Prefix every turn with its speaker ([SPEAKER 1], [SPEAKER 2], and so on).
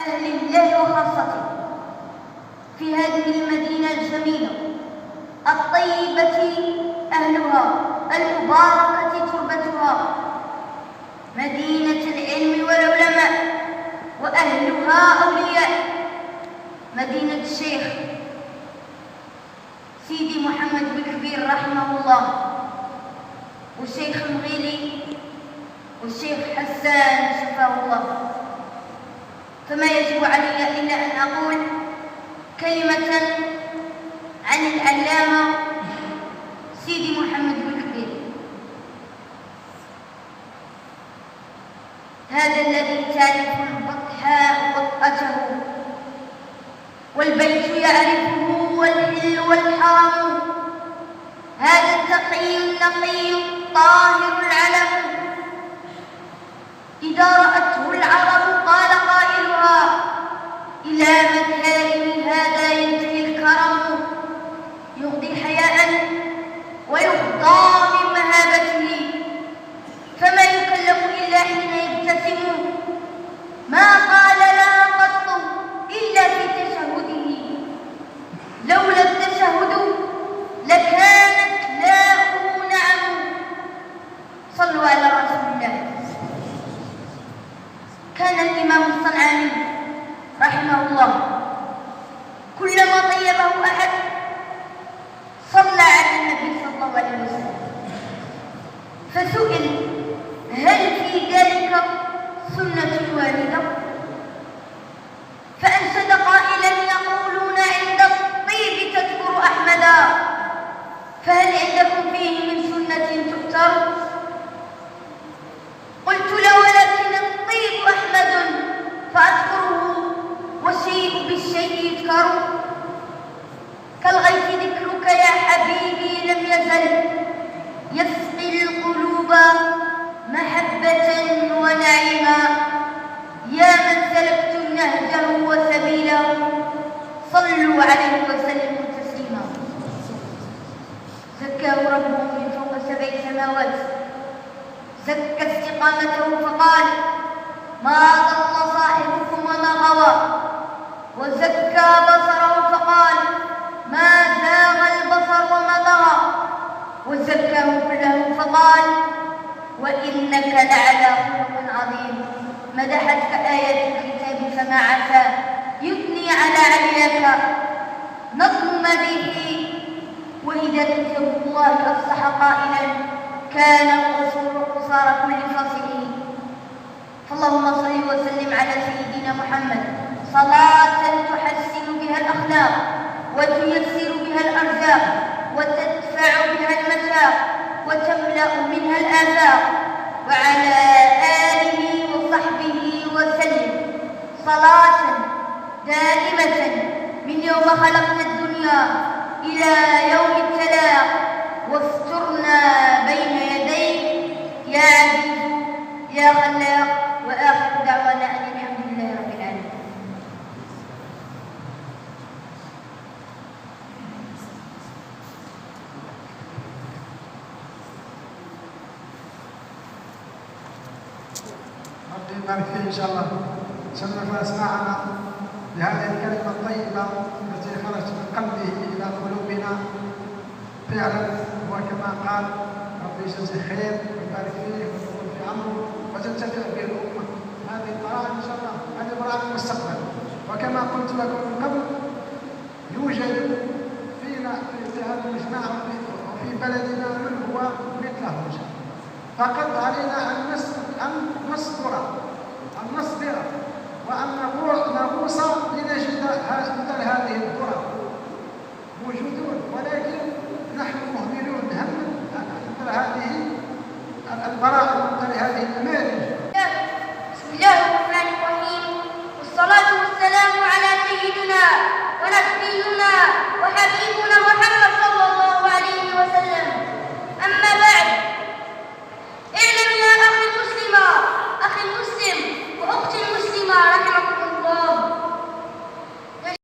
[SPEAKER 1] أهل الله وخاصته في هذه المدينة الجميلة الطيبة أهلها المباركة تربتها، مدينة العلم والعلماء وأهلها أولياء، مدينة الشيخ سيدي محمد بن كبير رحمه الله، والشيخ مغيلي والشيخ حسان شفاه الله. فما يجب علي إلا أن أقول كلمة عن العلامة سيدي محمد بن كبير، هذا الذي تعرف البطحاء وطأته والبيت يعرفه والحل والحرم، هذا التقي النقي الطاهر العلم، إذا رأته العرب قال قائلها إلى مكارم هذا ينتهي الكرم، يغضي حياء ويغضى من مهابته، فما يكلم إلا حين يبتسم، ما قال لا قط إلا في تشهده، لولا التشهد لكانت لاؤه نعم. صلوا على رسول الله. كان الإمام الصنعاني رحمه الله كلما طيبه أحد صلى على النبي صلى الله عليه وسلم، فسئل هل في ذلك سنة واردة؟ فأنشد قائلا يقولون عند الطيب تذكر أحمدا، فهل عندكم فيه من سنة تؤثر؟ قلت لا، ولكن الطيب أحمد فأذكره، والشيء بالشيء يذكر، كالغيث ذكرك يا حبيبي لم يزل يسقي القلوب محبة ونعيما، يا من سلكت نهجه وسبيله صلوا عليه وسلموا تسليما. زكاه ربه من فوق 7 سماوات، زكى استقامته فقال ما ضل صاحبكم وما غوى، وزكى بصره فقال ما زاغ البصر وما طغى، وزكاه كله فقال وإنك لعلى خلق عظيم. مدحتك آيات الكتاب فما عسى يثني على علياك نظم به، وإذا كتب الله أفصح قائلا كان القصور قصار كل فصيل. فاللهم صل وسلم على سيدنا محمد صلاة تحسن بها الأخلاق وتيسر بها الأرزاق وتدفع بها المشاق وتملأ منها الآفاق، وعلى آله وصحبه وسلم صلاة دائمة من يوم خلقنا الدنيا إلى يوم التلاق، واسترنا بين يديك يا عزيز يا خلاق. وآخر دعوانا أن الحمد لله رب العالمين.
[SPEAKER 2] ربي يبارك فيه إن شاء الله، شرف أسماعنا بهذه الكلمة الطيبة التي خرجت من قلبه إلى قلوبنا. فعلا هو كما قال ربي يجزيه خير ويبارك فيه ويطول في عمره وتنتفع به الأمة. هذه القراءة إن شاء الله هذه براءة المستقبل، وكما قلت لكم من قبل يوجد فينا في هذا المجمع وفي بلدنا من هو مثله إن شاء الله. فقط علينا أن نصبر وأن نغوص لنجد مثل هذه الذرة موجودون، ولكن نحن مهملون هم مثل هذه البراءة مثل هذه النماذج.
[SPEAKER 1] بسم الله الرحمن الرحيم، والصلاة والسلام على سيدنا ونبينا وحبيبنا محمد صلى الله عليه وسلم. أما بعد، اعلم يا أخي المسلم وأختي المسلمة